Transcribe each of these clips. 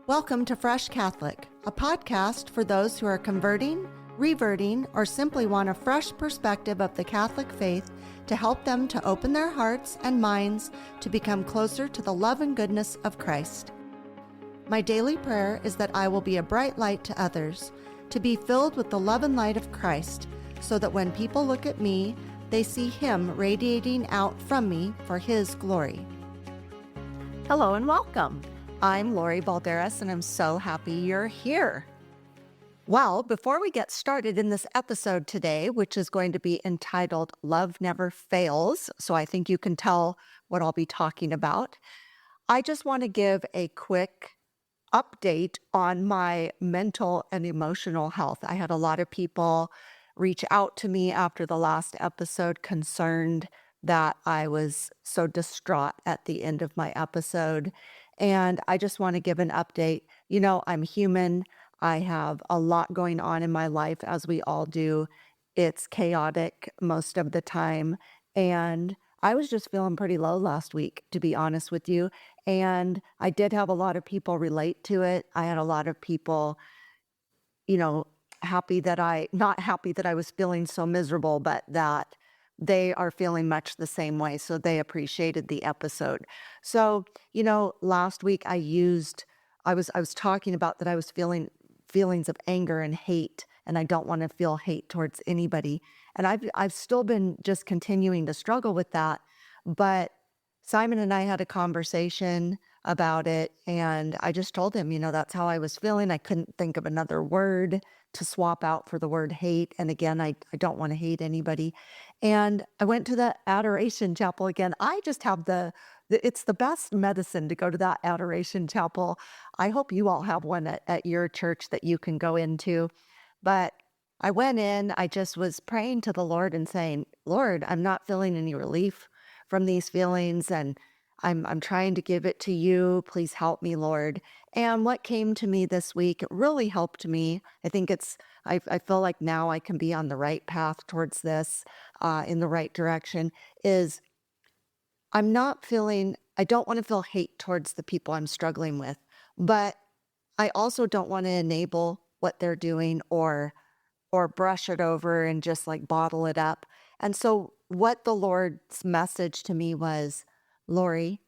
Welcome to Fresh Catholic, a podcast for those who are converting, reverting, or simply want a fresh perspective of the Catholic faith to help them to open their hearts and minds to become closer to the love and goodness of Christ. My daily prayer is that I will be a bright light to others, to be filled with the love and light of Christ, so that when people look at me, they see Him radiating out from me for His glory. Hello and welcome. I'm Lori Balderas, and I'm so happy you're here. Well, before we get started in this episode today, which is going to be entitled Love Never Fails, so I think you can tell what I'll be talking about, I just want to give a quick update on my mental and emotional health. I had a lot of people reach out to me after the last episode concerned that I was so distraught at the end of my episode. And I just want to give an update. You know, I'm human. I have a lot going on in my life, as we all do. It's chaotic most of the time. And I was just feeling pretty low last week, to be honest with you. And I did have a lot of people relate to it. I had a lot of people, you know, not happy that I was feeling so miserable, but that they are feeling much the same way. So they appreciated the episode. So, last week I was talking about that I was feeling feelings of anger and hate, and I don't want to feel hate towards anybody. And I've still been just continuing to struggle with that. But Simon and I had a conversation about it, and I just told him, that's how I was feeling. I couldn't think of another word to swap out for the word hate. And again, I don't want to hate anybody. And I went to the Adoration Chapel again. I just have it's the best medicine to go to that Adoration Chapel. I hope you all have one at your church that you can go into. But I went in, I just was praying to the Lord and saying, Lord, I'm not feeling any relief from these feelings, and I'm trying to give it to you. Please help me, Lord. And what came to me this week, it really helped me. I feel like now I can be on the right path towards this, in the right direction, is I don't want to feel hate towards the people I'm struggling with, but I also don't want to enable what they're doing or brush it over and just like bottle it up. And so what the Lord's message to me was, Lori,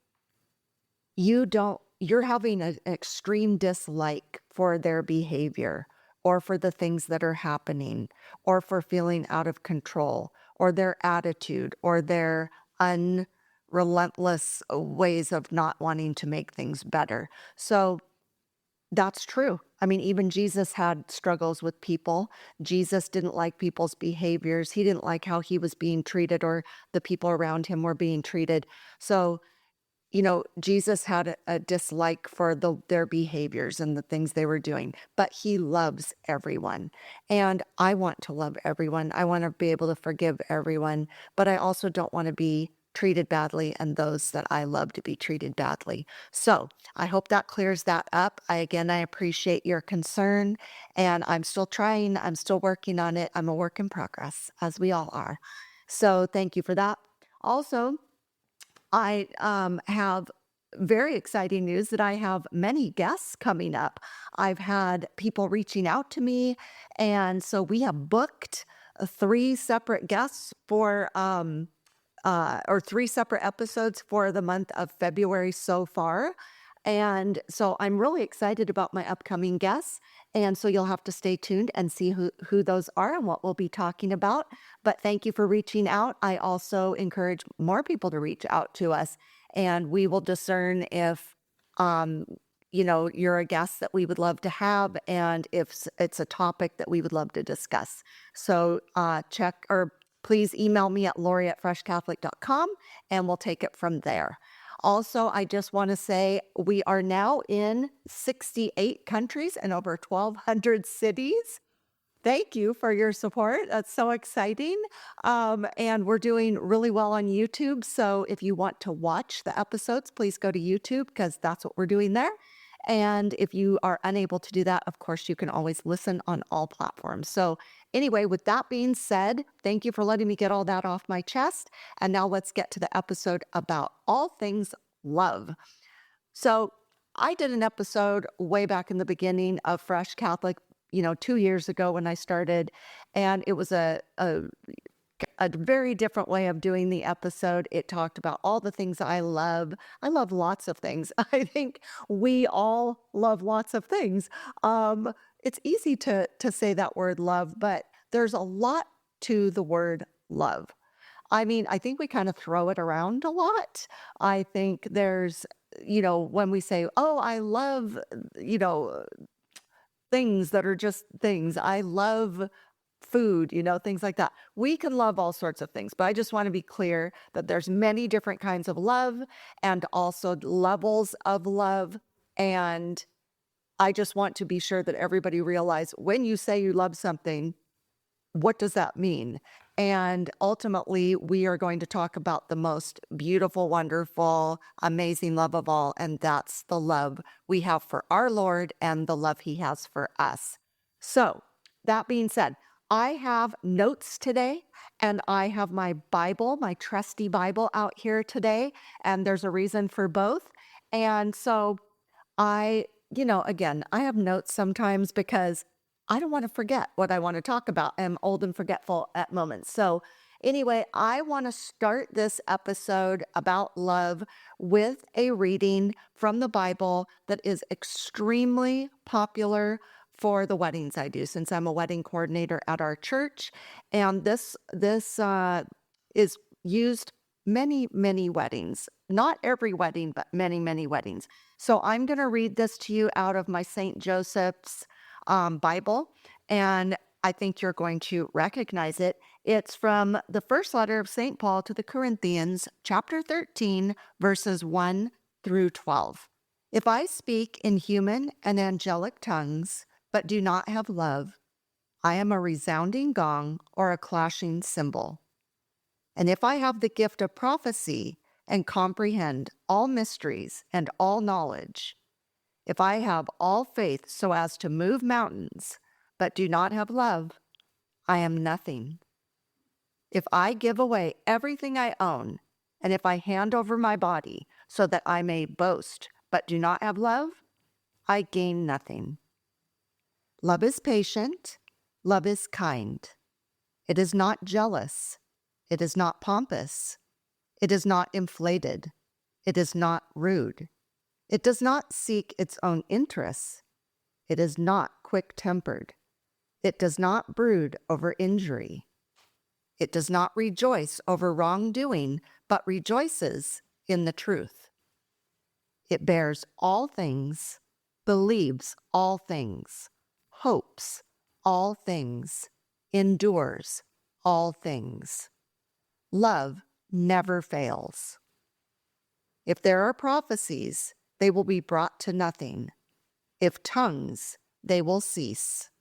you're having an extreme dislike for their behavior or for the things that are happening or for feeling out of control or their attitude or their unrelentless ways of not wanting to make things better. So that's true. I mean, even Jesus had struggles with people. Jesus didn't like people's behaviors. He didn't like how he was being treated or the people around him were being treated. So, Jesus had a dislike for their behaviors and the things they were doing, but he loves everyone. And I want to love everyone. I want to be able to forgive everyone, but I also don't want to be treated badly and those that I love to be treated badly. So I hope that clears that up. I appreciate your concern, and I'm still trying. I'm still working on it. I'm a work in progress, as we all are. So thank you for that. Also, I have very exciting news that I have many guests coming up. I've had people reaching out to me, and so we have booked three separate guests or three separate episodes for the month of February so far. And so I'm really excited about my upcoming guests. And so you'll have to stay tuned and see who those are and what we'll be talking about. But thank you for reaching out. I also encourage more people to reach out to us, and we will discern if, you're a guest that we would love to have and if it's a topic that we would love to discuss. So please email me at lori@freshcatholic.com and we'll take it from there. Also, I just want to say we are now in 68 countries and over 1,200 cities. Thank you for your support. That's so exciting. And we're doing really well on YouTube. So if you want to watch the episodes, please go to YouTube because that's what we're doing there. And if you are unable to do that, of course, you can always listen on all platforms. So anyway, with that being said, thank you for letting me get all that off my chest. And now let's get to the episode about all things love. So I did an episode way back in the beginning of Fresh Catholic, 2 years ago when I started, and it was a very different way of doing the episode. It talked about all the things I love. I love lots of things. I think we all love lots of things. It's easy to say that word love, but there's a lot to the word love. I mean, I think we kind of throw it around a lot. I think there's, when we say, oh, I love, you know, things that are just things. I love food, things like that. We can love all sorts of things, but I just want to be clear that there's many different kinds of love and also levels of love. And I just want to be sure that everybody realize when you say you love something, what does that mean? And ultimately, we are going to talk about the most beautiful, wonderful, amazing love of all, and that's the love we have for our Lord and the love he has for us. So, that being said, I have notes today, and I have my Bible, my trusty Bible out here today, and there's a reason for both. And so, again, I have notes sometimes because I don't want to forget what I want to talk about. I'm old and forgetful at moments. So, anyway, I want to start this episode about love with a reading from the Bible that is extremely popular for the weddings I do, since I'm a wedding coordinator at our church. And this is used many weddings. Not every wedding, but many weddings. So I'm going to read this to you out of my St. Joseph's Bible, and I think you're going to recognize it. It's from the first letter of St. Paul to the Corinthians, chapter 13, verses 1 through 12. If I speak in human and angelic tongues, but do not have love, I am a resounding gong or a clashing cymbal. And if I have the gift of prophecy and comprehend all mysteries and all knowledge, if I have all faith so as to move mountains, but do not have love, I am nothing. If I give away everything I own, and if I hand over my body so that I may boast, but do not have love, I gain nothing. Love is patient, love is kind. It is not jealous. It is not pompous. It is not inflated. It is not rude. It does not seek its own interests. It is not quick-tempered. It does not brood over injury. It does not rejoice over wrongdoing, but rejoices in the truth. It bears all things, believes all things, hopes all things, endures all things. Love never fails. If there are prophecies, they will be brought to nothing. If tongues, they will cease.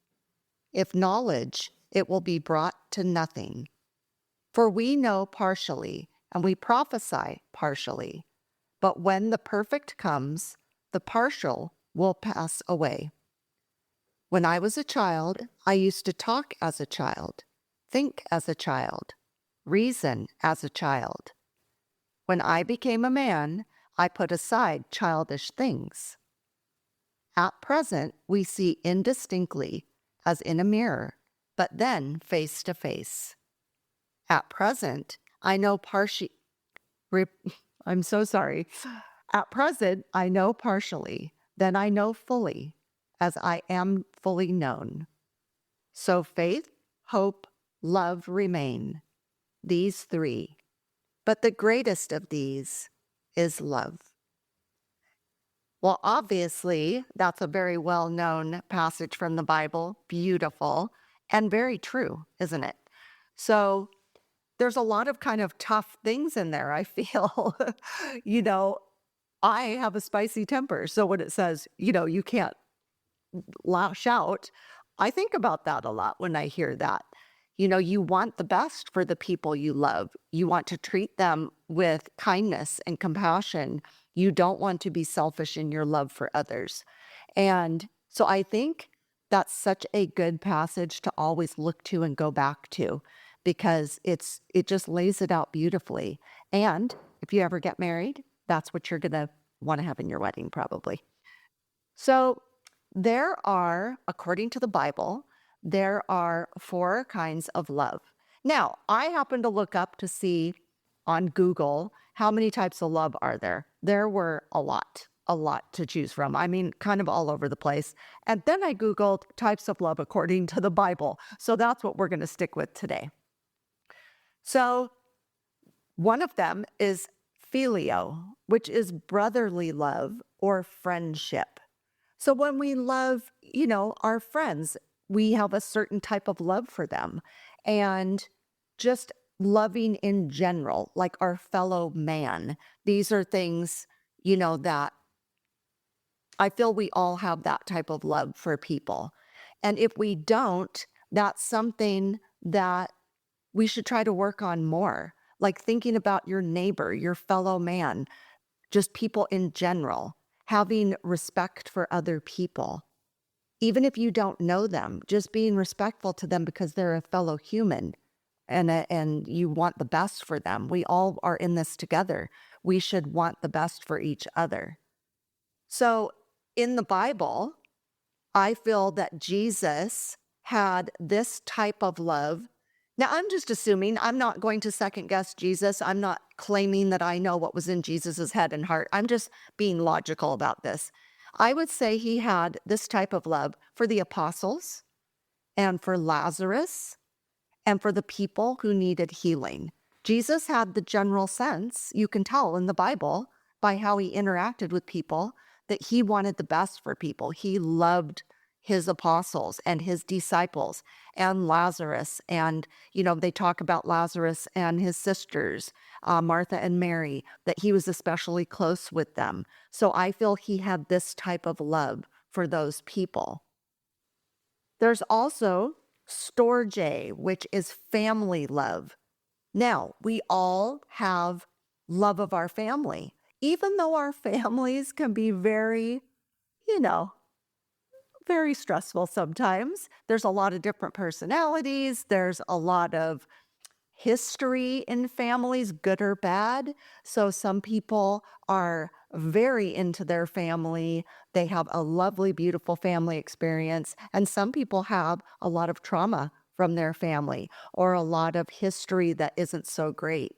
If knowledge, it will be brought to nothing. For we know partially, and we prophesy partially. But when the perfect comes, the partial will pass away. When I was a child, I used to talk as a child, think as a child, reason as a child. When I became a man, I put aside childish things. At present, we see indistinctly, as in a mirror, but then face to face. At present, I know I'm so sorry. At present, I know partially, then I know fully, as I am fully known. So faith, hope, love remain, these three. But the greatest of these is love. Well, obviously, that's a very well-known passage from the Bible, beautiful, and very true, isn't it? So there's a lot of kind of tough things in there, I feel. you know, I have a spicy temper. So when it says, you can't lash out, I think about that a lot when I hear that. You want the best for the people you love. You want to treat them with kindness and compassion. You don't want to be selfish in your love for others. And so I think that's such a good passage to always look to and go back to because it just lays it out beautifully. And if you ever get married, that's what you're going to want to have in your wedding probably. So there are, according to the Bible, there are 4 kinds of love. Now, I happened to look up to see on Google how many types of love are there. There were a lot to choose from. I mean, kind of all over the place. And then I Googled types of love according to the Bible. So that's what we're going to stick with today. So one of them is filio, which is brotherly love or friendship. So when we love, our friends, we have a certain type of love for them. And just loving in general, like our fellow man, these are things, that I feel we all have that type of love for people. And if we don't, that's something that we should try to work on more. Like thinking about your neighbor, your fellow man, just people in general, having respect for other people. Even if you don't know them, just being respectful to them because they're a fellow human and you want the best for them. We all are in this together. We should want the best for each other. So in the Bible, I feel that Jesus had this type of love. Now, I'm just assuming, I'm not going to second guess Jesus. I'm not claiming that I know what was in Jesus's head and heart. I'm just being logical about this. I would say he had this type of love for the apostles and for Lazarus and for the people who needed healing. Jesus had the general sense, you can tell in the Bible by how he interacted with people, that he wanted the best for people. He loved his apostles and his disciples and Lazarus. And, they talk about Lazarus and his sisters, Martha and Mary, that he was especially close with them. So I feel he had this type of love for those people. There's also storge, which is family love. Now, we all have love of our family, even though our families can be very, very stressful sometimes. There's a lot of different personalities. There's a lot of history in families, good or bad. So some people are very into their family. They have a lovely, beautiful family experience. And some people have a lot of trauma from their family or a lot of history that isn't so great.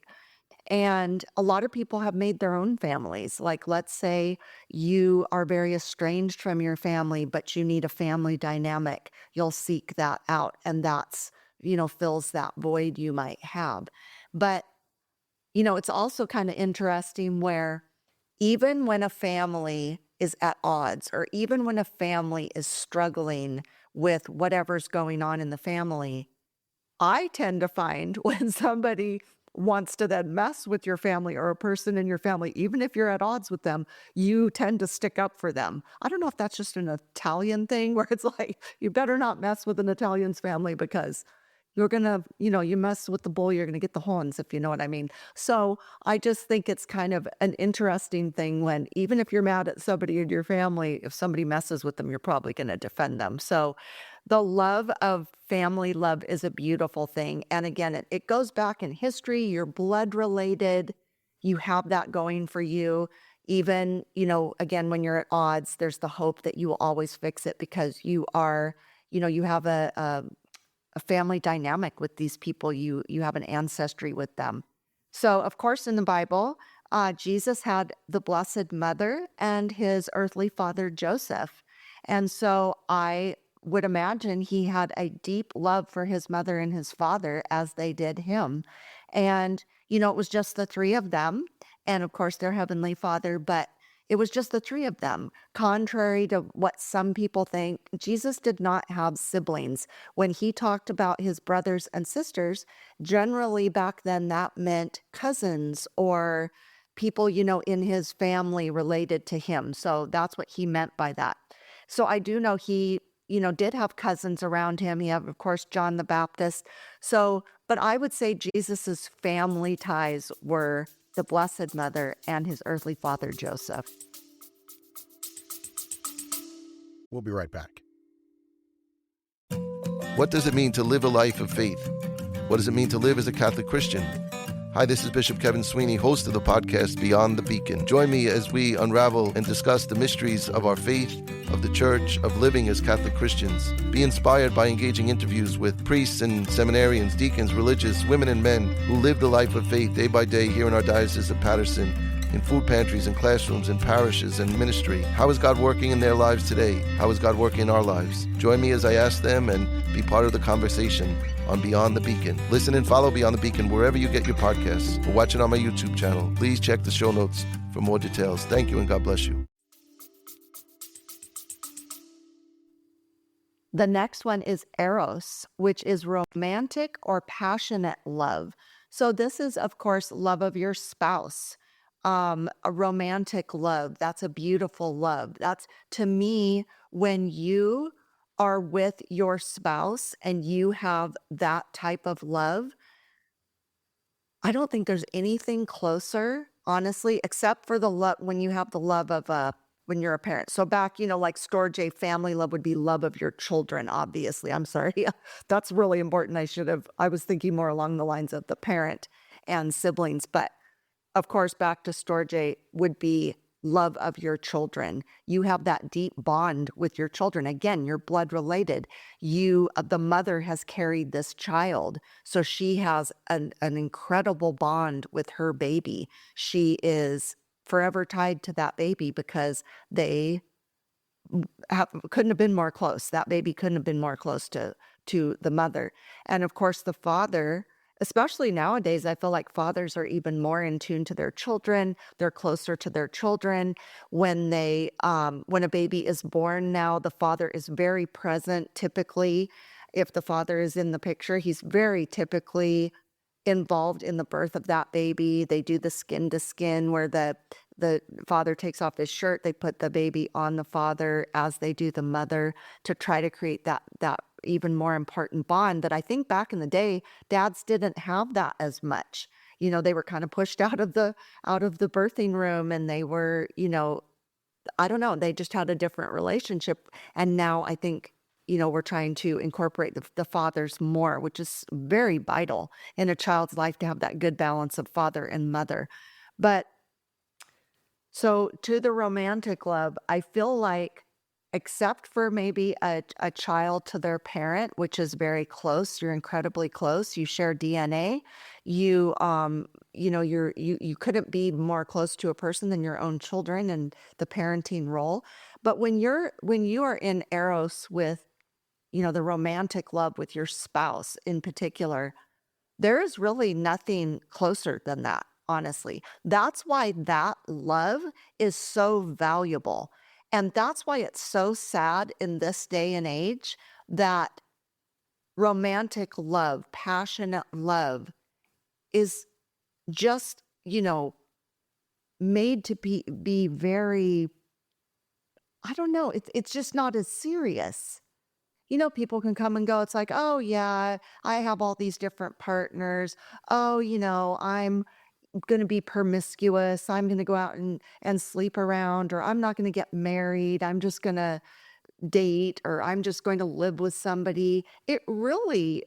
And a lot of people have made their own families. Like, let's say you are very estranged from your family, but you need a family dynamic. You'll seek that out. And that's, fills that void you might have. But, it's also kind of interesting where even when a family is at odds, or even when a family is struggling with whatever's going on in the family, I tend to find when somebody wants to then mess with your family or a person in your family, even if you're at odds with them, you tend to stick up for them. I don't know if that's just an Italian thing where it's like, you better not mess with an Italian's family because you're going to, you mess with the bull, you're going to get the horns, if you know what I mean. So I just think it's kind of an interesting thing when, even if you're mad at somebody in your family, if somebody messes with them, you're probably going to defend them. So the love of family love is a beautiful thing. And again, it goes back in history. You're blood related. You have that going for you. Even, again, when you're at odds, there's the hope that you will always fix it because you are, you have a family dynamic with these people. You have an ancestry with them. So, of course, in the Bible, Jesus had the Blessed Mother and his earthly father, Joseph. And so I would imagine he had a deep love for his mother and his father as they did him. And, it was just the 3 of them. And of course, their heavenly father, but it was just the 3 of them. Contrary to what some people think, Jesus did not have siblings. When he talked about his brothers and sisters, generally back then that meant cousins or people, in his family related to him. So that's what he meant by that. So I do know he, did have cousins around him. He had, of course, John the Baptist. So, but I would say Jesus's family ties were the Blessed Mother and his earthly father, Joseph. We'll be right back. What does it mean to live a life of faith? What does it mean to live as a Catholic Christian? Hi, this is Bishop Kevin Sweeney, host of the podcast Beyond the Beacon. Join me as we unravel and discuss the mysteries of our faith, of the church, of living as Catholic Christians. Be inspired by engaging interviews with priests and seminarians, deacons, religious, women and men who live the life of faith day by day here in our Diocese of Patterson, in food pantries and classrooms and parishes and ministry. How is God working in their lives today? How is God working in our lives? Join me as I ask them and be part of the conversation on Beyond the Beacon. Listen and follow Beyond the Beacon wherever you get your podcasts or watch it on my YouTube channel. Please check the show notes for more details. Thank you and God bless you. The next one is eros, which is romantic or passionate love. So this is, of course, love of your spouse. A romantic love. That's a beautiful love. That's, to me, when you are with your spouse and you have that type of love, I don't think there's anything closer, honestly, except for the love when you have the love of when you're a parent. So back, like Storge, family love would be love of your children, obviously. I'm sorry. That's really important. I was thinking more along the lines of the parent and siblings, but of course, back to Storge would be love of your children. You have that deep bond with your children. Again, you're blood related. The mother has carried this child, so she has an incredible bond with her baby. She is forever tied to that baby because they couldn't have been more close. That baby couldn't have been more close to the mother. And of course, the father, especially nowadays, I feel like fathers are even more in tune to their children. They're closer to their children. When a baby is born now, the father is very present. Typically, if the father is in the picture, he's very typically involved in the birth of that baby. They do the skin to skin where the father takes off his shirt. They put the baby on the father as they do the mother to try to create that even more important bond that I think back in the day, dads didn't have that as much. They were kind of pushed out of the birthing room, and they were, I don't know, they just had a different relationship. And now I think, we're trying to incorporate the fathers more, which is very vital in a child's life to have that good balance of father and mother. But so to the romantic love, I feel like, except for maybe a child to their parent, which is very close, you're incredibly close, you share DNA, you you couldn't be more close to a person than your own children and the parenting role. But when you are in eros with, the romantic love with your spouse in particular, there is really nothing closer than that, honestly. That's why that love is so valuable. And that's why it's so sad in this day and age that romantic love, passionate love is just, made to be very, I don't know, it's just not as serious. People can come and go. It's like, oh, yeah, I have all these different partners. Oh, I'm going to be promiscuous. I'm going to go out and sleep around, or I'm not going to get married. I'm just going to date, or I'm just going to live with somebody. It really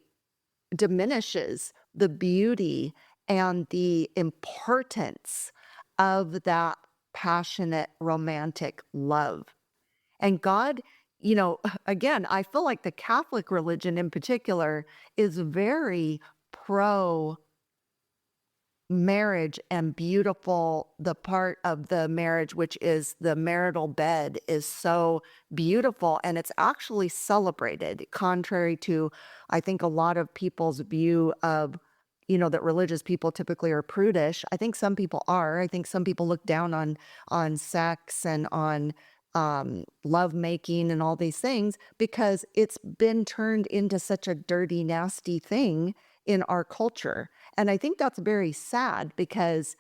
diminishes the beauty and the importance of that passionate romantic love. And God, again, I feel like the Catholic religion in particular is very pro marriage and beautiful. The part of the marriage, which is the marital bed, is so beautiful, and it's actually celebrated, contrary to, I think, a lot of people's view of, that religious people typically are prudish. I think some people are. I think some people look down on sex and on love making and all these things because it's been turned into such a dirty, nasty thing in our culture. And I think that's very sad because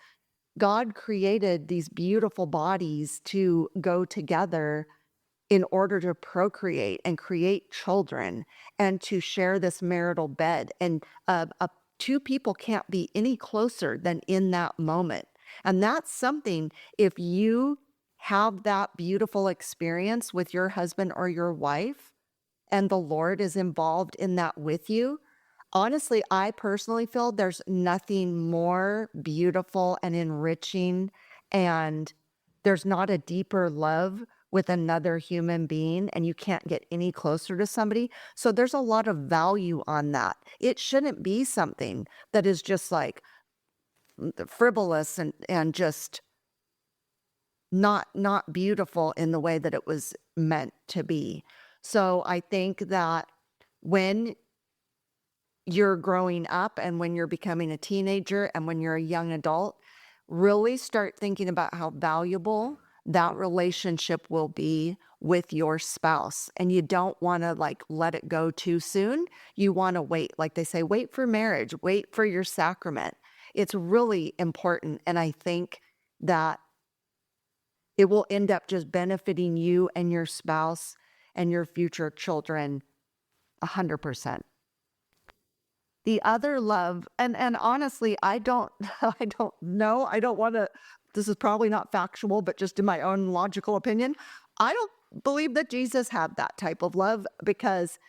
God created these beautiful bodies to go together in order to procreate and create children and to share this marital bed. And two people can't be any closer than in that moment. And that's something, if you have that beautiful experience with your husband or your wife, and the Lord is involved in that with you, honestly, I personally feel there's nothing more beautiful and enriching, and there's not a deeper love with another human being, and you can't get any closer to somebody. So there's a lot of value on that. It shouldn't be something that is just like frivolous and just not beautiful in the way that it was meant to be. So I think that when you're growing up and when you're becoming a teenager and when you're a young adult, really start thinking about how valuable that relationship will be with your spouse. And you don't want to like let it go too soon. You want to wait. Like they say, wait for marriage, wait for your sacrament. It's really important. And I think that it will end up just benefiting you and your spouse and your future children 100%. The other love, and honestly, I don't know. I don't want to, this is probably not factual, but just in my own logical opinion, I don't believe that Jesus had that type of love because,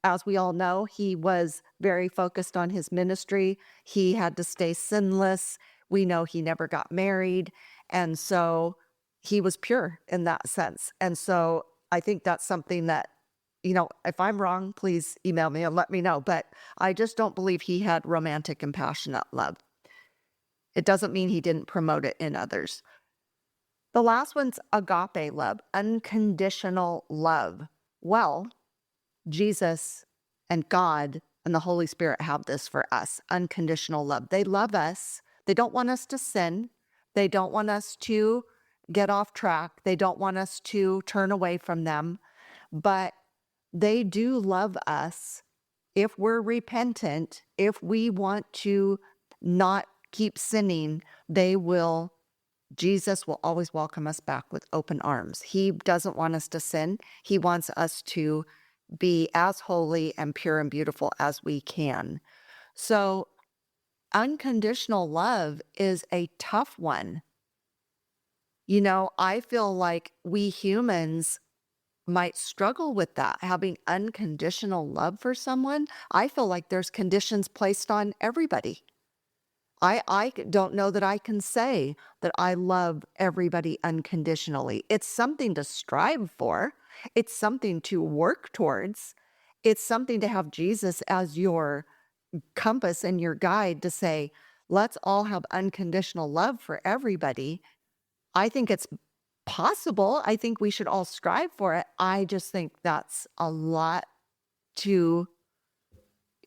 as we all know, he was very focused on his ministry. He had to stay sinless. We know he never got married. And so he was pure in that sense. And so I think that's something that, if I'm wrong, please email me and let me know. But I just don't believe he had romantic and passionate love. It doesn't mean he didn't promote it in others. The last one's agape love, unconditional love. Well, Jesus and God and the Holy Spirit have this for us, unconditional love. They love us. They don't want us to sin. They don't want us to get off track. They don't want us to turn away from them. But they do love us if we're repentant, if we want to not keep sinning, Jesus will always welcome us back with open arms. He doesn't want us to sin. He wants us to be as holy and pure and beautiful as we can. So unconditional love is a tough one. I feel like we humans might struggle with that, having unconditional love for someone. I feel like there's conditions placed on everybody. I don't know that I can say that I love everybody unconditionally. It's something to strive for. It's something to work towards. It's something to have Jesus as your compass and your guide to say, let's all have unconditional love for everybody. I think it's possible. I think we should all strive for it. I just think that's a lot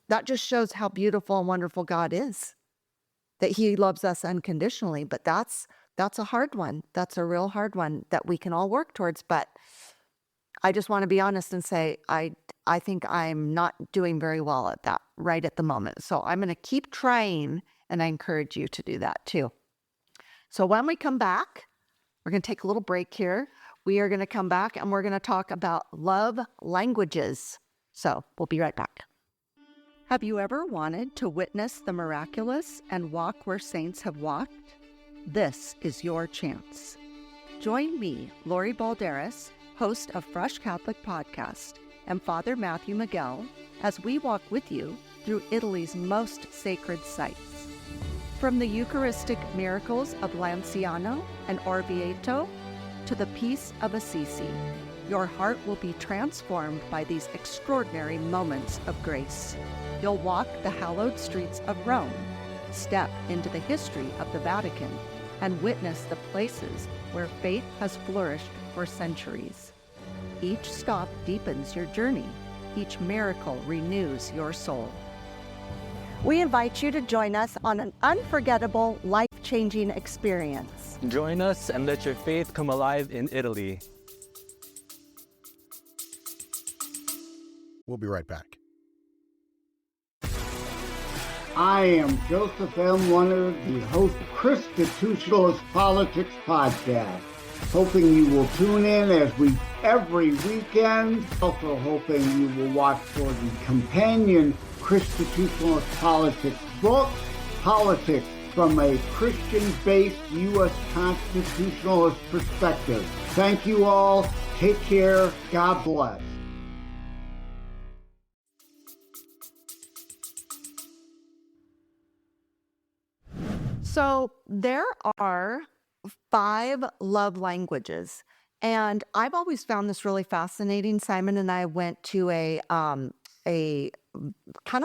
that just shows how beautiful and wonderful God is, that he loves us unconditionally. But that's a hard one. That's a real hard one that we can all work towards. But I just want to be honest and say, I think I'm not doing very well at that right at the moment. So I'm going to keep trying, and I encourage you to do that too. So when we come back, we're going to take a little break here. We are going to come back and we're going to talk about love languages. So we'll be right back. Have you ever wanted to witness the miraculous and walk where saints have walked? This is your chance. Join me, Lori Balderas, host of Fresh Catholic Podcast, and Father Matthew Miguel, as we walk with you through Italy's most sacred sites. From the Eucharistic miracles of Lanciano and Orvieto to the peace of Assisi, your heart will be transformed by these extraordinary moments of grace. You'll walk the hallowed streets of Rome, step into the history of the Vatican, and witness the places where faith has flourished for centuries. Each stop deepens your journey. Each miracle renews your soul. We invite you to join us on an unforgettable, life-changing experience. Join us and let your faith come alive in Italy. We'll be right back. I am Joseph M. Leonard, the host of Constitutionalist Politics Podcast. Hoping you will tune in every weekend. Also hoping you will watch for the companion Constitutionalist Politics book, Politics from a Christian-based U.S. constitutionalist perspective. Thank you all. Take care. God bless. So there are 5 love languages, and I've always found this really fascinating. Simon and I went to a kind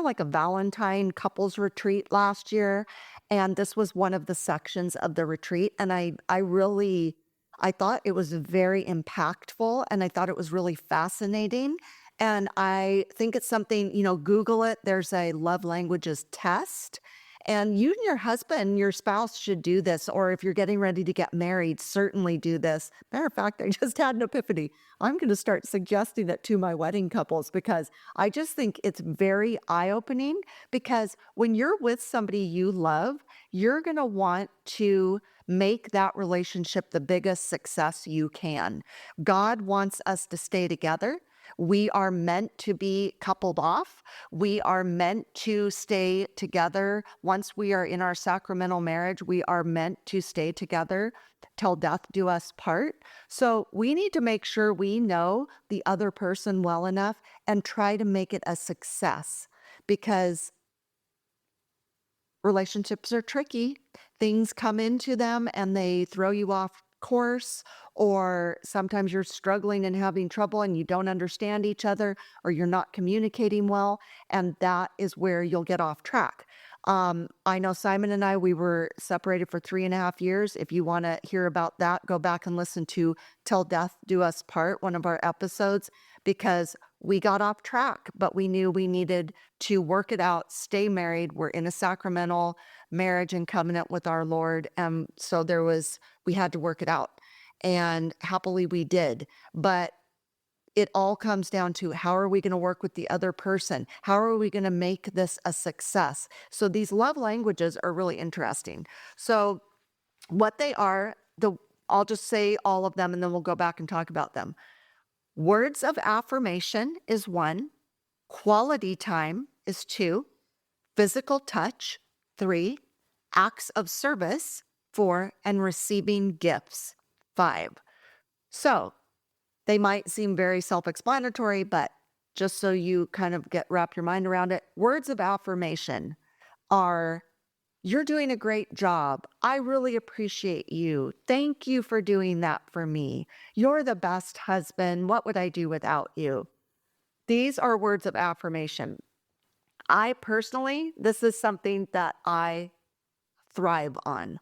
of like a Valentine couples retreat last year, and this was one of the sections of the retreat, and I thought it was very impactful, and I thought it was really fascinating, and I think it's something, Google it. There's a love languages test. And you and your husband, your spouse should do this, or if you're getting ready to get married, certainly do this. Matter of fact, I just had an epiphany. I'm going to start suggesting it to my wedding couples because I just think it's very eye-opening, because when you're with somebody you love, you're going to want to make that relationship the biggest success you can. God wants us to stay together. We are meant to be coupled off. We are meant to stay together. Once we are in our sacramental marriage, we are meant to stay together till death do us part. So we need to make sure we know the other person well enough and try to make it a success, because relationships are tricky. Things come into them and they throw you off course, or sometimes you're struggling and having trouble and you don't understand each other, or you're not communicating well, and that is where you'll get off track. I know Simon and I, we were separated for 3.5 years. If you want to hear about that, go back and listen to Till Death Do Us Part, one of our episodes, because we got off track, but we knew we needed to work it out, stay married. We're in a sacramental marriage and covenant with our Lord. And so we had to work it out. And happily we did. But it all comes down to, how are we going to work with the other person? How are we going to make this a success? So these love languages are really interesting. So what they are, I'll just say all of them and then we'll go back and talk about them. Words of affirmation is 1. Quality time is 2. Physical touch, 3. Acts of service, 4. And receiving gifts, 5. So they might seem very self-explanatory, but just so you kind of wrap your mind around it, words of affirmation are, you're doing a great job. I really appreciate you. Thank you for doing that for me. You're the best husband. What would I do without you? These are words of affirmation. I personally, this is something that I thrive on.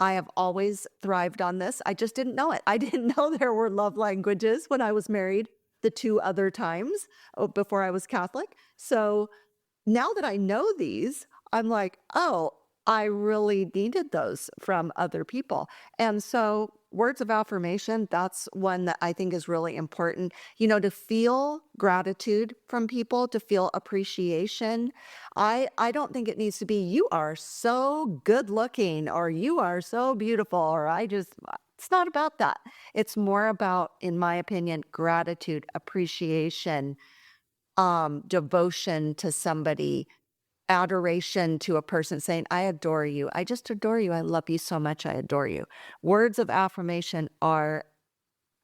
I have always thrived on this. I just didn't know it. I didn't know there were love languages when I was married the 2 other times before I was Catholic. So now that I know these, I'm like, oh, I really needed those from other people. And so words of affirmation, that's one that I think is really important, to feel gratitude from people, to feel appreciation. I don't think it needs to be, you are so good looking, or you are so beautiful, or it's not about that. It's more about, in my opinion, gratitude, appreciation, devotion to somebody, adoration to a person, saying, I adore you. I just adore you. I love you so much. I adore you. Words of affirmation are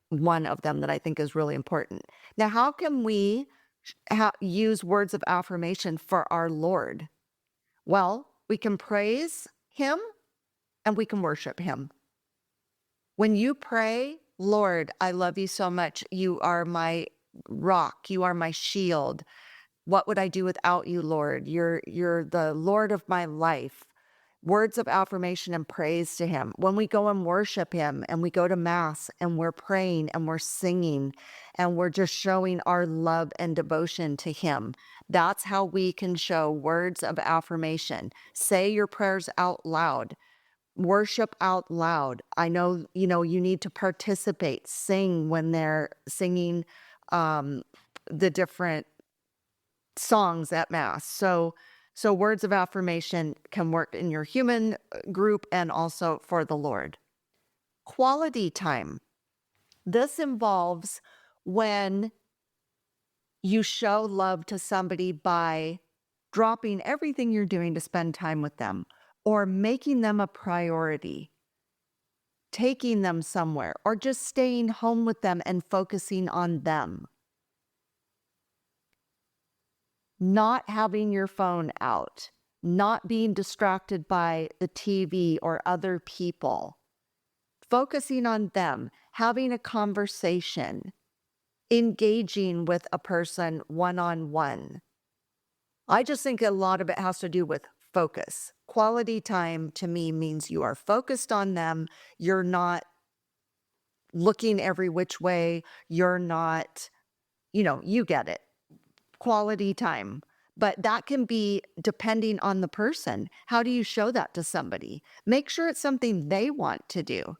one of them that I think is really important. Now, how can we use words of affirmation for our Lord? Well, we can praise him and we can worship him. When you pray, Lord, I love you so much. You are my rock. You are my shield. What would I do without you, Lord? You're the Lord of my life. Words of affirmation and praise to him. When we go and worship him and we go to Mass and we're praying and we're singing and we're just showing our love and devotion to him, that's how we can show words of affirmation. Say your prayers out loud. Worship out loud. I know, you need to participate, sing when they're singing the different songs at Mass. So words of affirmation can work in your human group and also for the Lord. Quality time. This involves when you show love to somebody by dropping everything you're doing to spend time with them, or making them a priority, taking them somewhere, or just staying home with them and focusing on them. Not having your phone out, not being distracted by the TV or other people, focusing on them, having a conversation, engaging with a person one-on-one. I just think a lot of it has to do with focus. Quality time to me means you are focused on them. You're not looking every which way. You're not, you get it. Quality time. But that can be depending on the person. How do you show that to somebody? Make sure it's something they want to do.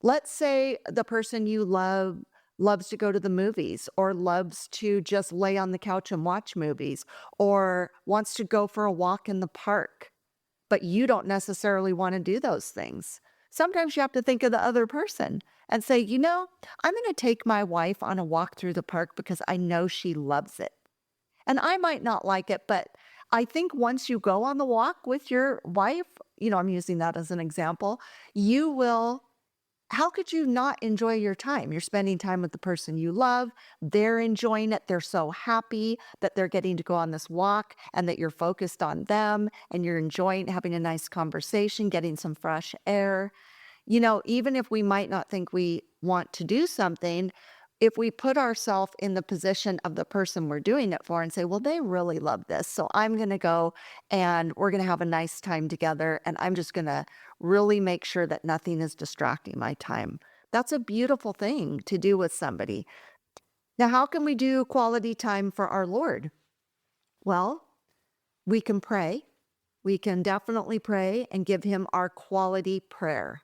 Let's say the person you love loves to go to the movies, or loves to just lay on the couch and watch movies, or wants to go for a walk in the park, but you don't necessarily want to do those things. Sometimes you have to think of the other person and say, I'm going to take my wife on a walk through the park because I know she loves it. And I might not like it, but I think once you go on the walk with your wife, I'm using that as an example, you will. How could you not enjoy your time? You're spending time with the person you love. They're enjoying it. They're so happy that they're getting to go on this walk and that you're focused on them and you're enjoying having a nice conversation, getting some fresh air. Even if we might not think we want to do something, if we put ourselves in the position of the person we're doing it for and say, well, they really love this, so I'm going to go and we're going to have a nice time together, and I'm just going to really make sure that nothing is distracting my time. That's a beautiful thing to do with somebody. Now, how can we do quality time for our Lord? Well, we can pray. We can definitely pray and give him our quality prayer.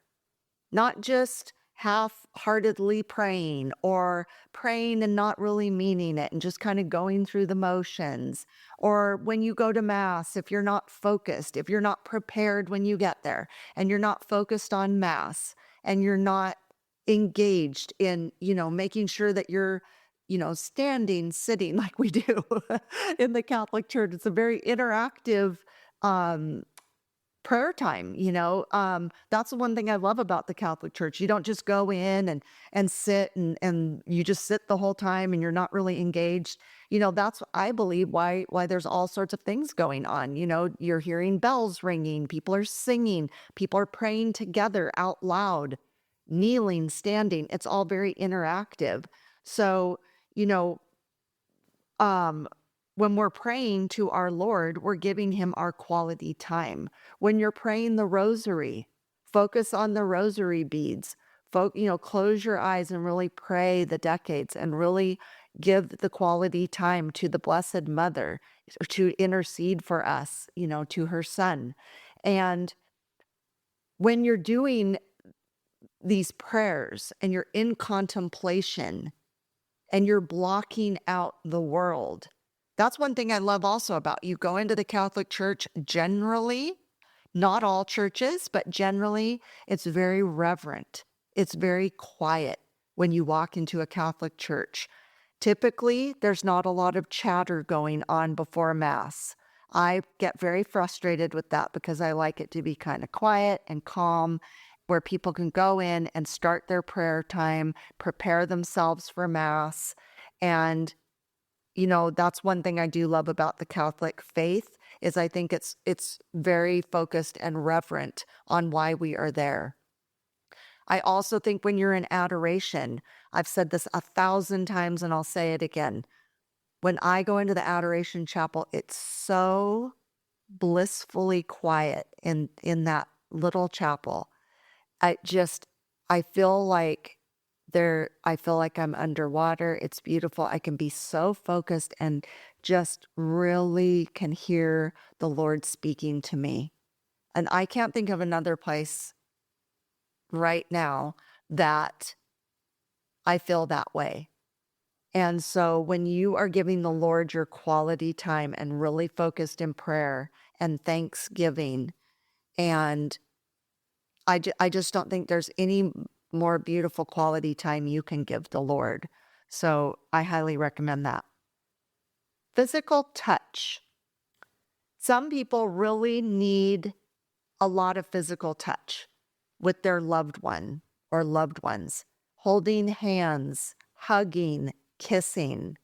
Not just half-heartedly praying or praying and not really meaning it and just kind of going through the motions. Or when you go to Mass, if you're not focused, if you're not prepared when you get there and you're not focused on Mass and you're not engaged in, making sure that you're, standing, sitting like we do in the Catholic Church. It's a very interactive prayer time. That's the one thing I love about the Catholic Church. You don't just go in and sit and you just sit the whole time and you're not really engaged. That's, I believe, why there's all sorts of things going on. You're hearing bells ringing, people are singing, people are praying together out loud, kneeling, standing. It's all very interactive. So, when we're praying to our Lord, we're giving him our quality time. When you're praying the rosary, focus on the rosary beads. Close your eyes and really pray the decades and really give the quality time to the Blessed Mother to intercede for us, to her Son. And when you're doing these prayers and you're in contemplation and you're blocking out the world, that's one thing I love also about you go into the Catholic Church generally, not all churches, but generally it's very reverent. It's very quiet when you walk into a Catholic church. Typically, there's not a lot of chatter going on before Mass. I get very frustrated with that because I like it to be kind of quiet and calm, where people can go in and start their prayer time, prepare themselves for Mass, and that's one thing I do love about the Catholic faith is I think it's very focused and reverent on why we are there. I also think when you're in adoration, I've said this 1,000 times and I'll say it again. When I go into the adoration chapel, it's so blissfully quiet in that little chapel. I feel like I'm underwater. It's beautiful. I can be so focused and just really can hear the Lord speaking to me. And I can't think of another place right now that I feel that way. And so when you are giving the Lord your quality time and really focused in prayer and thanksgiving, and I just don't think there's any more beautiful quality time you can give the Lord. So I highly recommend that. Physical touch. Some people really need a lot of physical touch with their loved one or loved ones. Holding hands, hugging, kissing.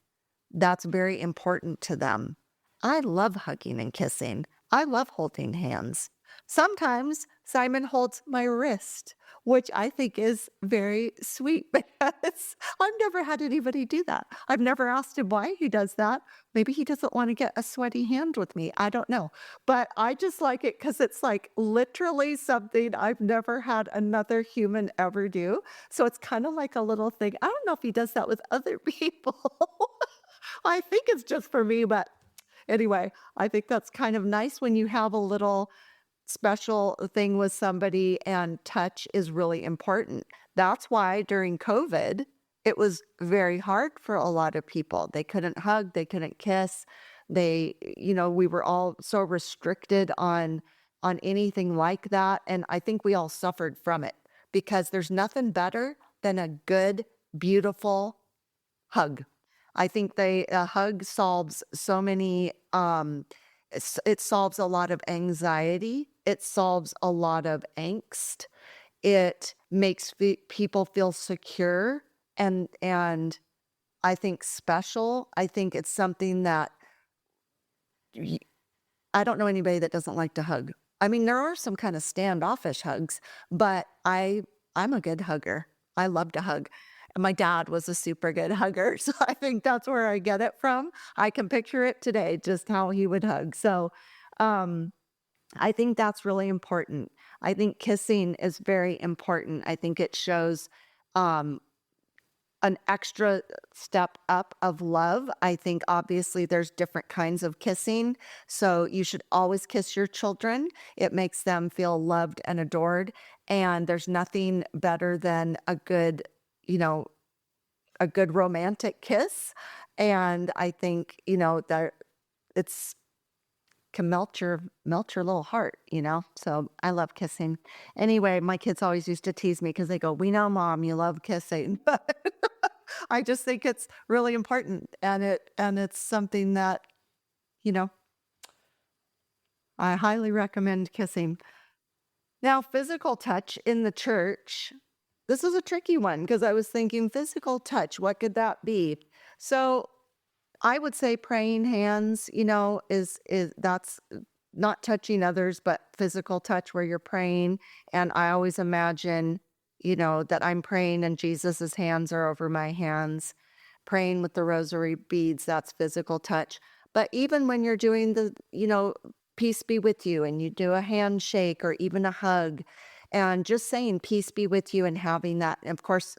That's very important to them. I love hugging and kissing. I love holding hands. Sometimes Simon holds my wrist, which I think is very sweet because I've never had anybody do that. I've never asked him why he does that. Maybe he doesn't want to get a sweaty hand with me. I don't know. But I just like it because it's like literally something I've never had another human ever do. So it's kind of like a little thing. I don't know if he does that with other people. I think it's just for me, but anyway, I think that's kind of nice when you have a little special thing with somebody, and touch is really important. That's why during COVID, it was very hard for a lot of people. They couldn't hug, they couldn't kiss. We were all so restricted on anything like that, and I think we all suffered from it because there's nothing better than a good, beautiful hug. I think a hug solves so many, it solves a lot of anxiety. It solves a lot of angst. It makes people feel secure and I think special. I think it's something that I don't know anybody that doesn't like to hug. I mean, there are some kind of standoffish hugs, but I'm a good hugger. I love to hug. And my dad was a super good hugger, so I think that's where I get it from. I can picture it today, just how he would hug. So, I think that's really important. I think kissing is very important. I think it shows um, an extra step up of love. I think obviously there's different kinds of kissing. So you should always kiss your children. It makes them feel loved and adored. And there's nothing better than a good romantic kiss. And I think, that it's can melt your little heart. So I love kissing. Anyway, my kids always used to tease me because they go, "We know, Mom, you love kissing." But I just think it's really important, and it's something that, you know, I highly recommend kissing. Now, physical touch in the church. This is a tricky one because I was thinking physical touch, what could that be? So I would say praying hands, is that's not touching others, but physical touch where you're praying. And I always imagine, that I'm praying and Jesus's hands are over my hands. Praying with the rosary beads, that's physical touch. But even when you're doing peace be with you, and you do a handshake or even a hug, and just saying peace be with you and having that. And of course,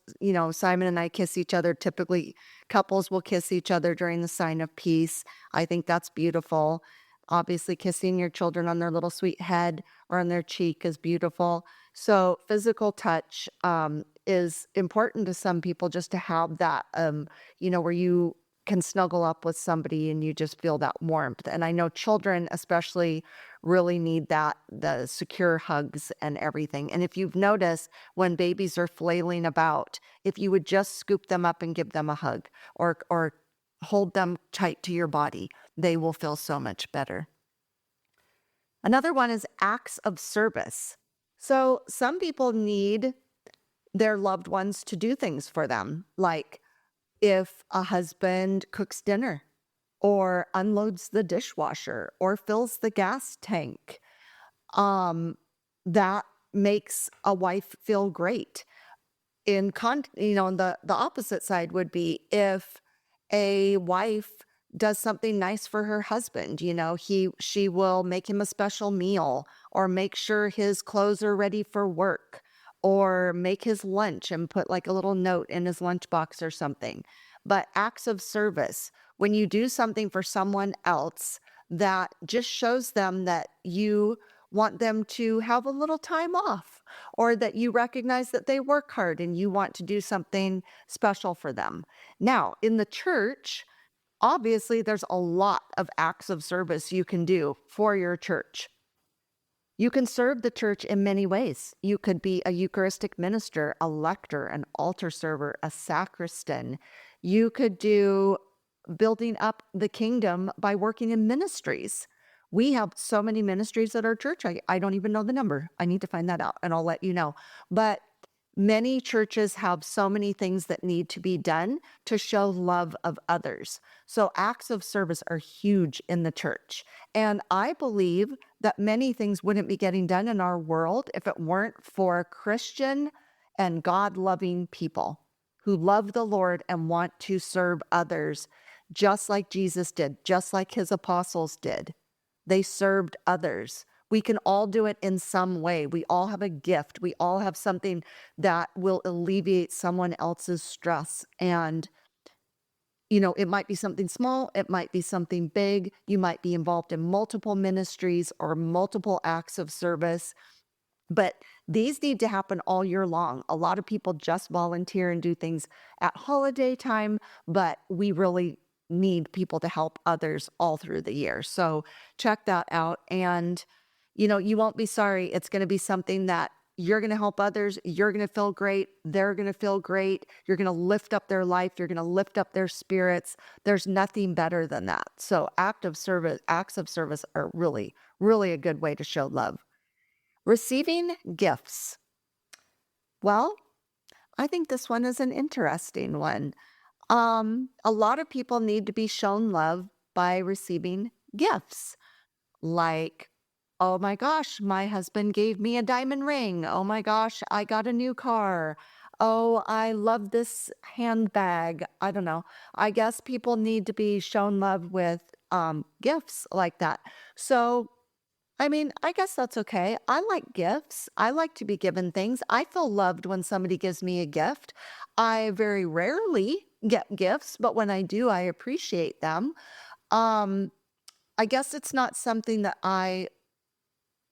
Simon and I kiss each other. Typically, couples will kiss each other during the sign of peace. I think that's beautiful. Obviously, kissing your children on their little sweet head or on their cheek is beautiful. So physical touch is important to some people, just to have that, where you can snuggle up with somebody and you just feel that warmth. And I know children especially really need that, the secure hugs and everything. And if you've noticed, when babies are flailing about, if you would just scoop them up and give them a hug, or hold them tight to your body, they will feel so much better. Another one is acts of service. So some people need their loved ones to do things for them, like if a husband cooks dinner or unloads the dishwasher or fills the gas tank, that makes a wife feel great. And the opposite side would be if a wife does something nice for her husband. She will make him a special meal, or make sure his clothes are ready for work, or make his lunch and put like a little note in his lunchbox or something. But acts of service, when you do something for someone else, that just shows them that you want them to have a little time off, or that you recognize that they work hard and you want to do something special for them. Now, in the church, obviously, there's a lot of acts of service you can do for your church. You can serve the church in many ways. You could be a Eucharistic minister, a lector, an altar server, a sacristan. You could do building up the kingdom by working in ministries. We have so many ministries at our church. I don't even know the number. I need to find that out and I'll let you know. But Many churches have so many things that need to be done to show love of others. So acts of service are huge in the church. And I believe that many things wouldn't be getting done in our world if it weren't for Christian and God-loving people who love the Lord and want to serve others just like Jesus did, just like his apostles did. They served others. We can all do it in some way. We all have a gift. We all have something that will alleviate someone else's stress. And, it might be something small. It might be something big. You might be involved in multiple ministries or multiple acts of service. But these need to happen all year long. A lot of people just volunteer and do things at holiday time, but we really need people to help others all through the year. So check that out. And, you won't be sorry. It's going to be something that you're going to help others. You're going to feel great. They're going to feel great. You're going to lift up their life. You're going to lift up their spirits. There's nothing better than that. So acts of service are really, really a good way to show love. Receiving gifts. Well, I think this one is an interesting one. A lot of people need to be shown love by receiving gifts. Like, oh my gosh, my husband gave me a diamond ring. Oh my gosh, I got a new car. Oh, I love this handbag. I don't know. I guess people need to be shown love with gifts like that. So I guess that's okay. I like gifts. I like to be given things. I feel loved when somebody gives me a gift. I very rarely get gifts, but when I do, I appreciate them. I guess it's not something that I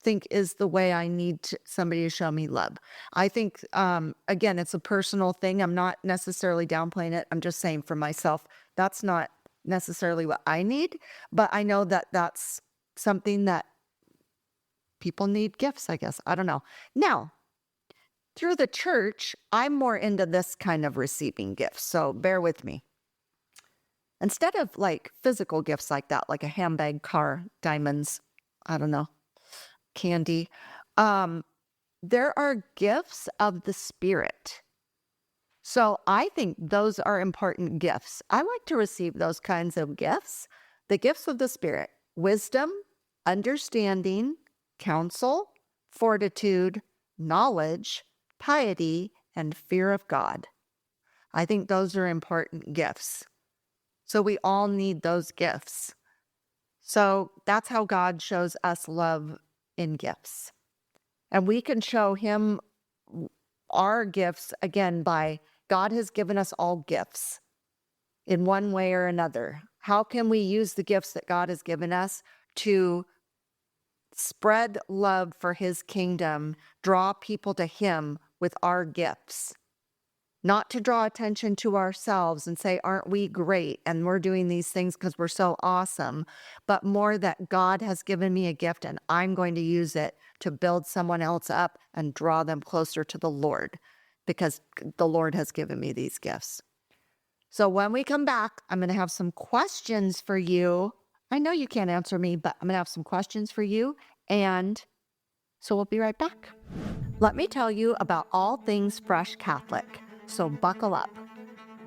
think is the way I need somebody to show me love. I think, again, it's a personal thing. I'm not necessarily downplaying it. I'm just saying for myself, that's not necessarily what I need, but I know that that's something that people need gifts, I guess. I don't know. Now, through the church, I'm more into this kind of receiving gifts. So bear with me. Instead of like physical gifts like that, like a handbag, car, diamonds, I don't know, candy, there are gifts of the Spirit. So I think those are important gifts. I like to receive those kinds of gifts, the gifts of the Spirit, wisdom, understanding, counsel, fortitude, knowledge, piety, and fear of God. I think those are important gifts. So we all need those gifts. So that's how God shows us love in gifts. And we can show him our gifts, again, by God has given us all gifts in one way or another. How can we use the gifts that God has given us to spread love for his kingdom, draw people to him with our gifts? Not to draw attention to ourselves and say, aren't we great? And we're doing these things because we're so awesome, but more that God has given me a gift and I'm going to use it to build someone else up and draw them closer to the Lord because the Lord has given me these gifts. So when we come back, I'm going to have some questions for you. I know you can't answer me, but I'm going to have some questions for you. And so we'll be right back. Let me tell you about all things Fresh Catholic. So buckle up.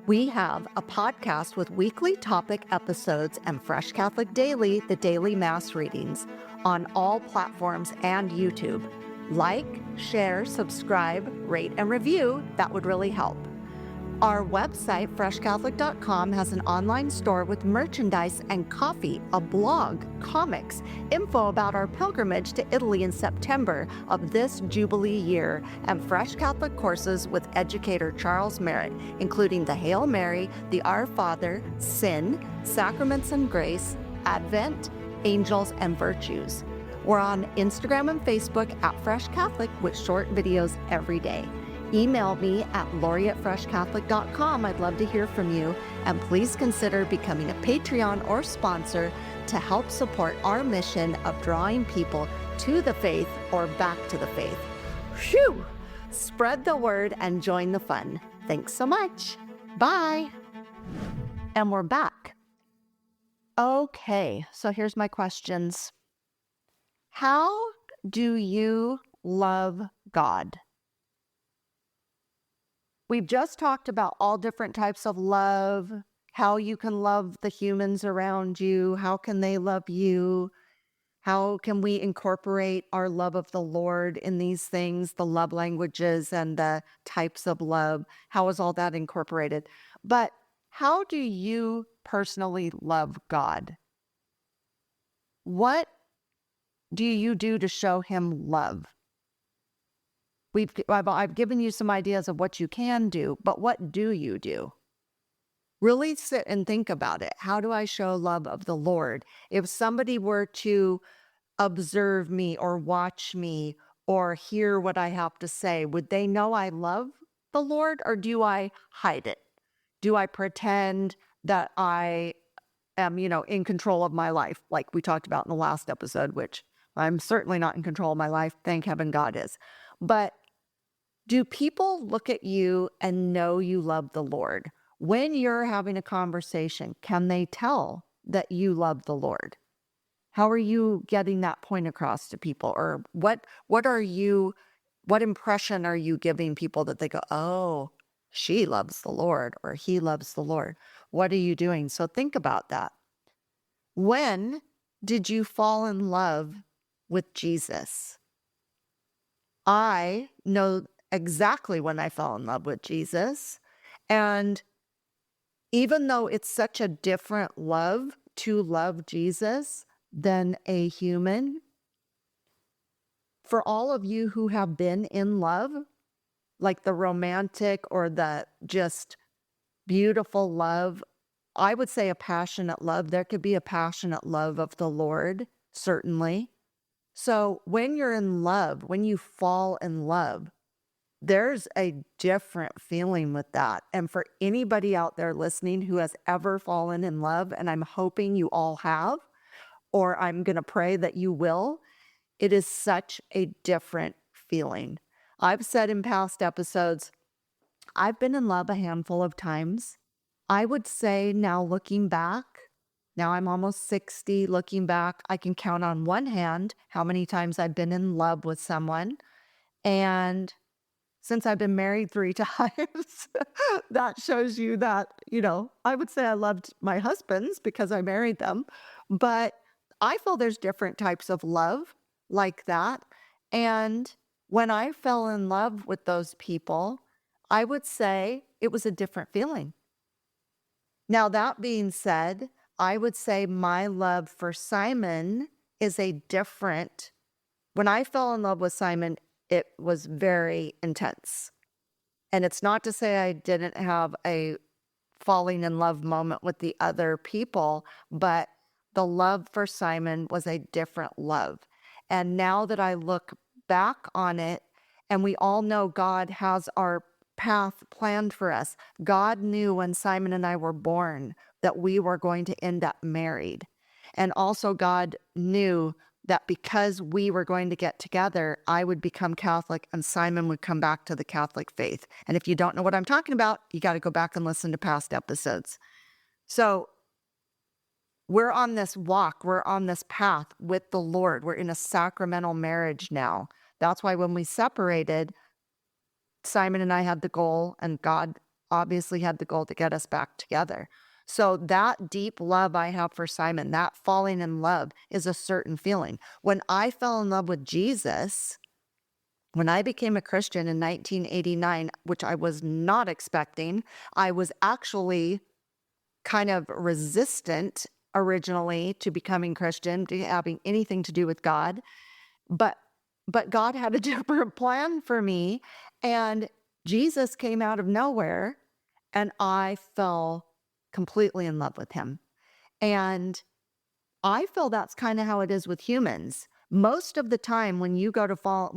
We have a podcast with weekly topic episodes and Fresh Catholic Daily, the daily Mass readings, on all platforms and YouTube. Like, share, subscribe, rate, and review. That would really help. Our website, freshcatholic.com, has an online store with merchandise and coffee, a blog, comics, info about our pilgrimage to Italy in September of this Jubilee year, and Fresh Catholic courses with educator Charles Merritt, including the Hail Mary, the Our Father, Sin, Sacraments and Grace, Advent, Angels, and Virtues. We're on Instagram and Facebook at Fresh Catholic with short videos every day. Email me at lori@freshcatholic.com. I'd love to hear from you. And please consider becoming a Patreon or sponsor to help support our mission of drawing people to the faith or back to the faith. Phew! Spread the word and join the fun. Thanks so much. Bye. And we're back. Okay, so here's my questions. How do you love God? We've just talked about all different types of love, how you can love the humans around you, how can they love you, how can we incorporate our love of the Lord in these things, the love languages and the types of love. How is all that incorporated? But how do you personally love God? What do you do to show him love? I've given you some ideas of what you can do, but what do you do? Really sit and think about it. How do I show love of the Lord? If somebody were to observe me or watch me or hear what I have to say, would they know I love the Lord, or do I hide it? Do I pretend that I am, in control of my life, like we talked about in the last episode, which I'm certainly not in control of my life. Thank heaven God is. But do people look at you and know you love the Lord? When you're having a conversation, can they tell that you love the Lord? How are you getting that point across to people? Or what impression are you giving people that they go, oh, she loves the Lord or he loves the Lord? What are you doing? So think about that. When did you fall in love with Jesus? I know exactly when I fell in love with Jesus. And even though it's such a different love to love Jesus than a human, for all of you who have been in love, like the romantic or the just beautiful love, I would say a passionate love. There could be a passionate love of the Lord, certainly. So when you're in love, when you fall in love, there's a different feeling with that. And for anybody out there listening who has ever fallen in love, and I'm hoping you all have, or I'm going to pray that you will, it is such a different feeling. I've said in past episodes, I've been in love a handful of times. I would say now looking back, now I'm almost 60, looking back, I can count on one hand how many times I've been in love with someone. And since I've been married 3 times, that shows you that, I would say I loved my husbands because I married them. But I feel there's different types of love like that. And when I fell in love with those people, I would say it was a different feeling. Now, that being said, I would say my love for Simon is when I fell in love with Simon, it was very intense. And it's not to say I didn't have a falling in love moment with the other people, but the love for Simon was a different love. And now that I look back on it, and we all know God has our path planned for us. God knew when Simon and I were born that we were going to end up married. And also God knew that because we were going to get together, I would become Catholic and Simon would come back to the Catholic faith. And if you don't know what I'm talking about, you got to go back and listen to past episodes. So we're on this walk, we're on this path with the Lord. We're in a sacramental marriage now. That's why when we separated, Simon and I had the goal, and God obviously had the goal to get us back together. So that deep love I have for Simon, that falling in love is a certain feeling. When I fell in love with Jesus, when I became a Christian in 1989, which I was not expecting, I was actually kind of resistant originally to becoming Christian, to having anything to do with God. But God had a different plan for me, and Jesus came out of nowhere, and I fell completely in love with him. And I feel that's kind of how it is with humans. Most of the time when you fall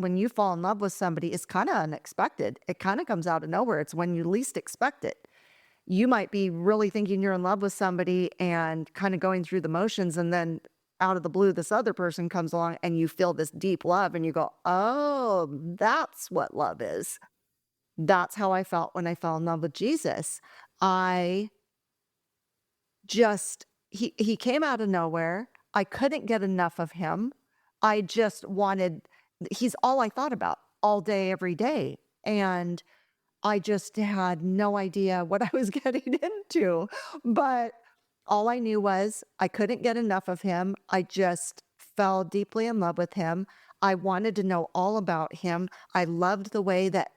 in love with somebody, it's kind of unexpected. It kind of comes out of nowhere. It's when you least expect it. You might be really thinking you're in love with somebody and kind of going through the motions, and then out of the blue, this other person comes along and you feel this deep love and you go, oh, that's what love is. That's how I felt when I fell in love with Jesus. He came out of nowhere. I couldn't get enough of him. He's all I thought about all day, every day. And I just had no idea what I was getting into. But all I knew was I couldn't get enough of him. I just fell deeply in love with him. I wanted to know all about him. I loved the way that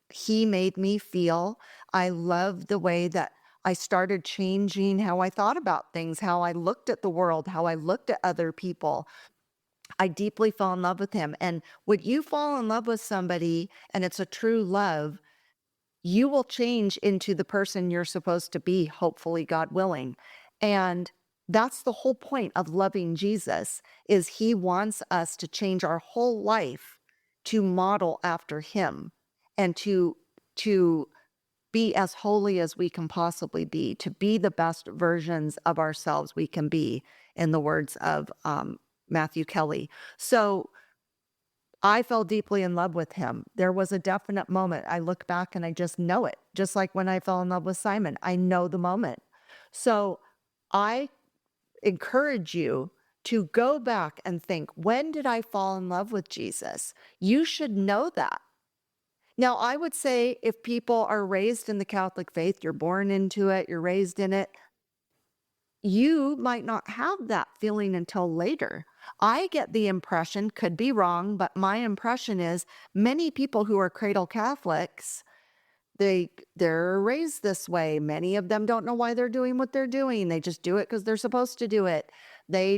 he made me feel. I loved the way that I started changing how I thought about things, how I looked at the world, how I looked at other people. I deeply fell in love with him. And when you fall in love with somebody and it's a true love, you will change into the person you're supposed to be, hopefully, God willing. And that's the whole point of loving Jesus, is he wants us to change our whole life to model after him and to be as holy as we can possibly be, to be the best versions of ourselves we can be, in the words of Matthew Kelly. So I fell deeply in love with him. There was a definite moment. I look back and I just know it. Just like when I fell in love with Simon, I know the moment. So I encourage you to go back and think, when did I fall in love with Jesus? You should know that. Now, I would say if people are raised in the Catholic faith, you're born into it, you're raised in it, you might not have that feeling until later. I get the impression, could be wrong, but my impression is many people who are cradle Catholics, they're raised this way. Many of them don't know why they're doing what they're doing. They just do it because they're supposed to do it. They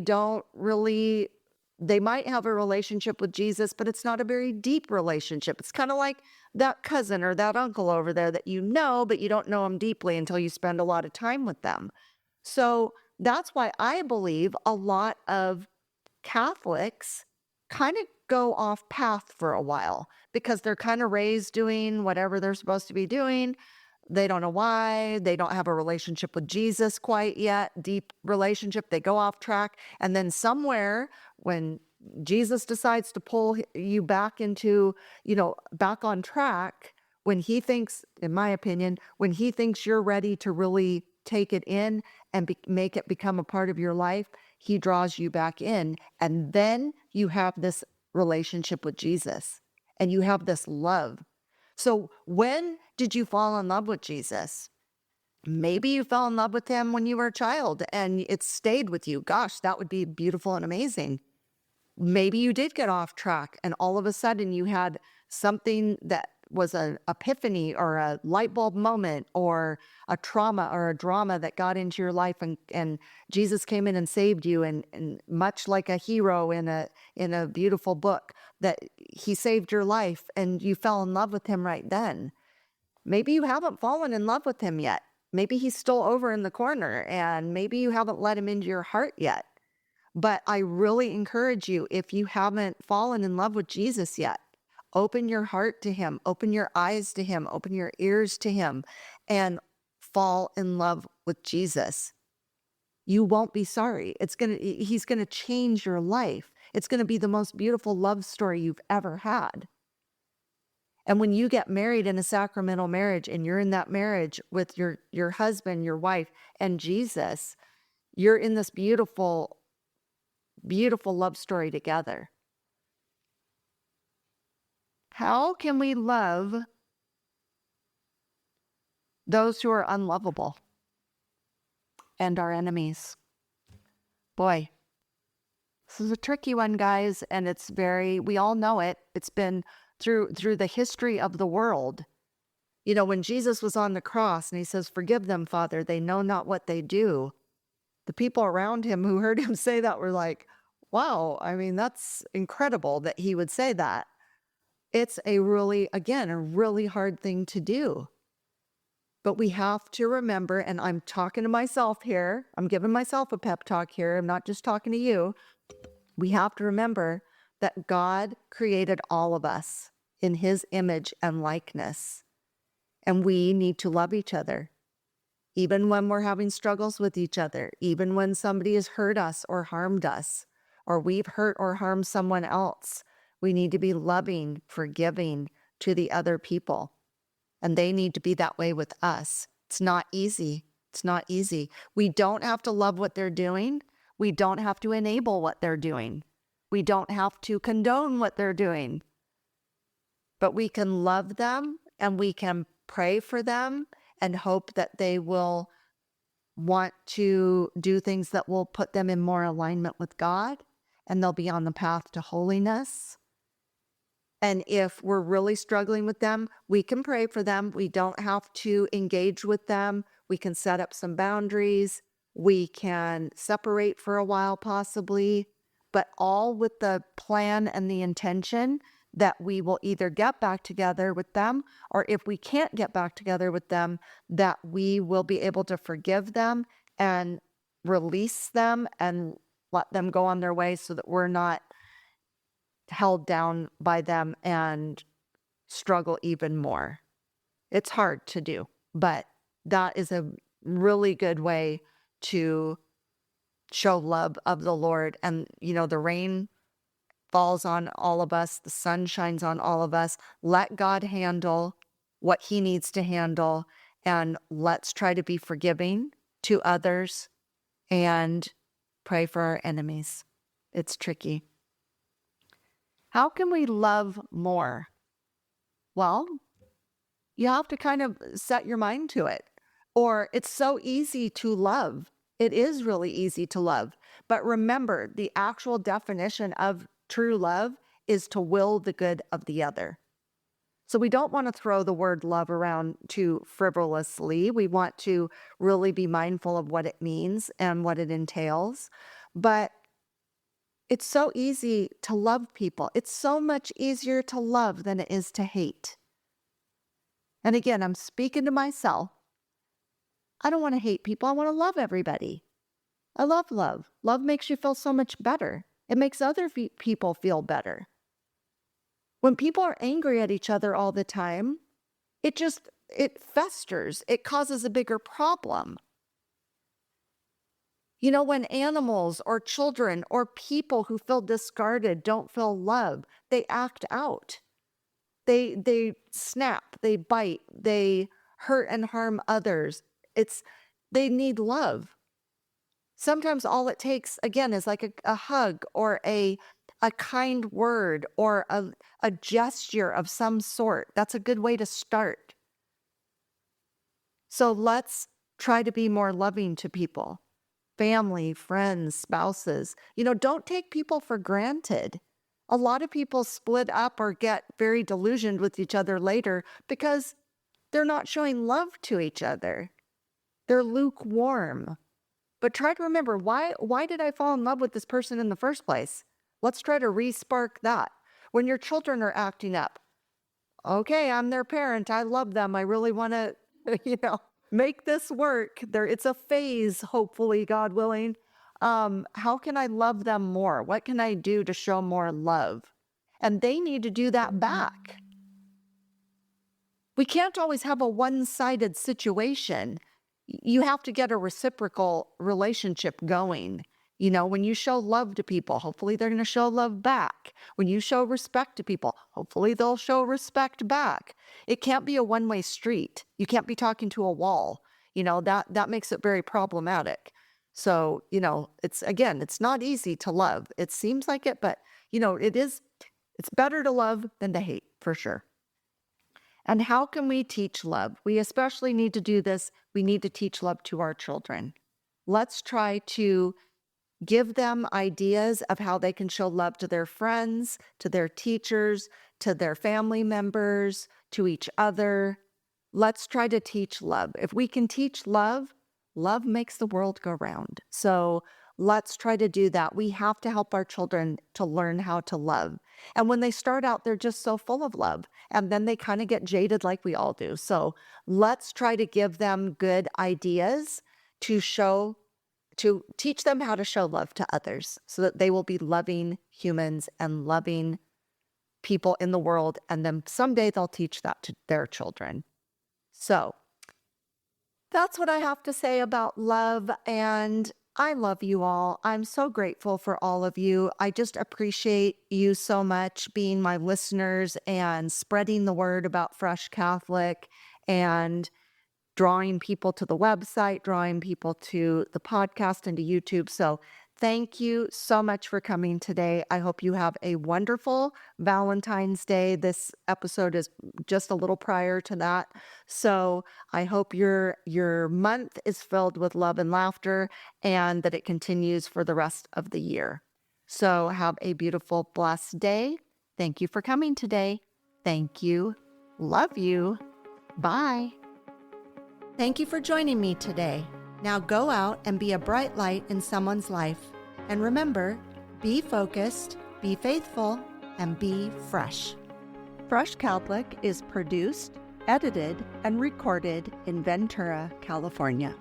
might have a relationship with Jesus, but it's not a very deep relationship. It's kind of like that cousin or that uncle over there that you know, but you don't know them deeply until you spend a lot of time with them. So that's why I believe a lot of Catholics kind of go off path for a while because they're kind of raised doing whatever they're supposed to be doing. They don't know why. They don't have a relationship with Jesus quite yet, deep relationship. They go off track. And then somewhere when Jesus decides to pull you back into, back on track, when he thinks, in my opinion, when he thinks you're ready to really take it in and make it become a part of your life, he draws you back in. And then you have this relationship with Jesus and you have this love. So when did you fall in love with Jesus? Maybe you fell in love with him when you were a child and it stayed with you. Gosh, that would be beautiful and amazing. Maybe you did get off track and all of a sudden you had something that was an epiphany or a light bulb moment or a trauma or a drama that got into your life and Jesus came in and saved you and much like a hero in a beautiful book that he saved your life and you fell in love with him right then. Maybe you haven't fallen in love with him yet. Maybe he's still over in the corner and maybe you haven't let him into your heart yet. But I really encourage you, if you haven't fallen in love with Jesus yet, open your heart to him, open your eyes to him, open your ears to him, and fall in love with Jesus. You won't be sorry. He's going to change your life. It's going to be the most beautiful love story you've ever had. And when you get married in a sacramental marriage and you're in that marriage with your husband, your wife, and Jesus, you're in this beautiful, beautiful love story together. How can we love those who are unlovable and our enemies? Boy, this is a tricky one, guys, and we all know it. It's been through the history of the world. When Jesus was on the cross and he says, "Forgive them, Father, they know not what they do." The people around him who heard him say that were like, wow, I mean, that's incredible that he would say that. It's a really hard thing to do. But we have to remember, and I'm talking to myself here, I'm giving myself a pep talk here, I'm not just talking to you. We have to remember that God created all of us in his image and likeness. And we need to love each other, even when we're having struggles with each other, even when somebody has hurt us or harmed us, or we've hurt or harmed someone else. We need to be loving, forgiving to the other people. And they need to be that way with us. It's not easy. It's not easy. We don't have to love what they're doing. We don't have to enable what they're doing. We don't have to condone what they're doing. But we can love them and we can pray for them and hope that they will want to do things that will put them in more alignment with God, and they'll be on the path to holiness. And if we're really struggling with them, we can pray for them. We don't have to engage with them. We can set up some boundaries. We can separate for a while, possibly, but all with the plan and the intention that we will either get back together with them, or if we can't get back together with them, that we will be able to forgive them and release them and let them go on their way so that we're not held down by them and struggle even more. It's hard to do, but that is a really good way to show love of the Lord. And, the rain falls on all of us, the sun shines on all of us. Let God handle what he needs to handle, and let's try to be forgiving to others and pray for our enemies. It's tricky. How can we love more? Well, you have to kind of set your mind to it. Or it's so easy to love. It is really easy to love. But remember, the actual definition of true love is to will the good of the other. So we don't want to throw the word love around too frivolously. We want to really be mindful of what it means and what it entails. But it's so easy to love people. It's so much easier to love than it is to hate. And again, I'm speaking to myself. I don't want to hate people. I want to love everybody. I love love. Love makes you feel so much better. It makes other people feel better. When people are angry at each other all the time, it festers. It causes a bigger problem. When animals or children or people who feel discarded don't feel love, they act out. They snap, they bite, they hurt and harm others. They need love. Sometimes all it takes, again, is like a hug or a kind word or a gesture of some sort. That's a good way to start. So let's try to be more loving to people. Family, friends, spouses. Don't take people for granted. A lot of people split up or get very delusioned with each other later because they're not showing love to each other. They're lukewarm. But try to remember, why did I fall in love with this person in the first place? Let's try to re-spark that. When your children are acting up, okay, I'm their parent. I love them. I really want to, make this work. It's a phase, hopefully, God willing. How can I love them more? What can I do to show more love? And they need to do that back. We can't always have a one-sided situation. You have to get a reciprocal relationship going. When you show love to people, hopefully they're going to show love back. When you show respect to people, hopefully they'll show respect back. It can't be a one-way street. You can't be talking to a wall. That makes it very problematic. So, it's not easy to love. It seems like it, but, it's better to love than to hate, for sure. And how can we teach love? We especially need to do this. We need to teach love to our children. Let's try to give them ideas of how they can show love to their friends, to their teachers, to their family members, to each other. Let's try to teach love. If we can teach love, love makes the world go round. So let's try to do that. We have to help our children to learn how to love. And when they start out, they're just so full of love. And then they kind of get jaded like we all do. So let's try to give them good ideas to teach them how to show love to others so that they will be loving humans and loving people in the world. And then someday they'll teach that to their children. So that's what I have to say about love. And I love you all. I'm so grateful for all of you. I just appreciate you so much being my listeners and spreading the word about Fresh Catholic and drawing people to the website, drawing people to the podcast and to YouTube. So Thank you so much for coming today. I hope you have a wonderful Valentine's Day. This episode is just a little prior to that. So I hope your month is filled with love and laughter and that it continues for the rest of the year. So have a beautiful, blessed day. Thank you for coming today. Thank you. Love you. Bye. Thank you for joining me today. Now go out and be a bright light in someone's life. And remember, be focused, be faithful, and be fresh. Fresh Catholic is produced, edited, and recorded in Ventura, California.